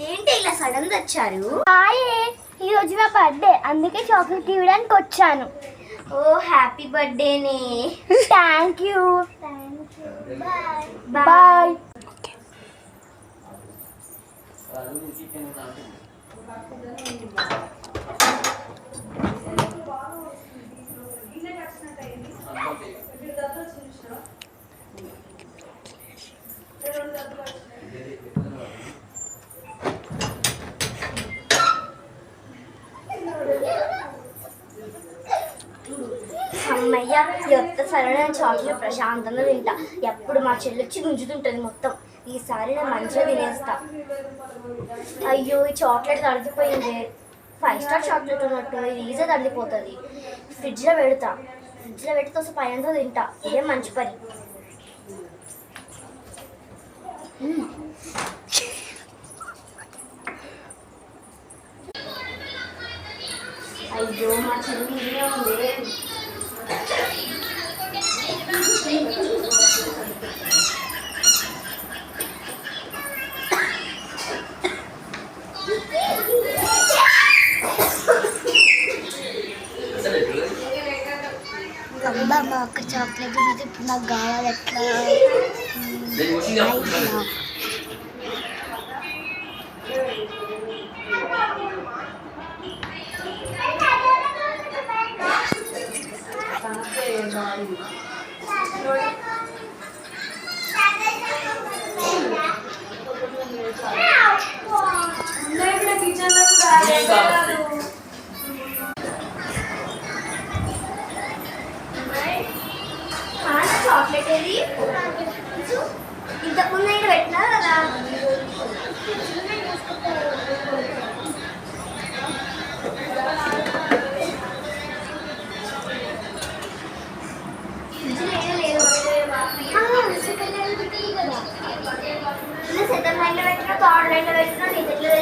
ఏంటి ఇలా సడన్ గా వచ్చారు? హాయ్, ఈరోజు నా బర్త్డే, అందుకే చాక్లెట్ ఇవ్వడానికి వచ్చాను. ఓ హ్యాపీ బర్త్డేనే. Thank you. బాయ్. అమ్మయ్య, ఎంత సరైన చాక్లెట్ ప్రశాంతంగా తింటా. ఎప్పుడు మా చెల్లొచ్చి గుంజుతుంటుంది మొత్తం. ఈసారి నేను మంచిగా తినేస్తా. అయ్యో, ఈ చాక్లెట్ తడిచిపోయింది. 5 స్టార్ చాక్లెట్ ఉన్నట్టు ఇది ఈజీగా తడిపోతుంది. ఫ్రిడ్జ్లో పెడితే పైనంతా తింటా. ఇదే మంచి పని. అయ్యో, మా చెల్లి ఇదే ఉంది. అబ్బా, మా అక్క చాక్లెట్ ఇప్పుడు నాకు కావాలి. ఎట్లా చాక్లెట్ ఏది? ఇంతకుముందు ఇక్కడ పెట్టినా కదా. సెకండ్ లైన్లో పెట్టినా, థర్డ్ లైన్లో పెట్టినా, నీ దగ్గర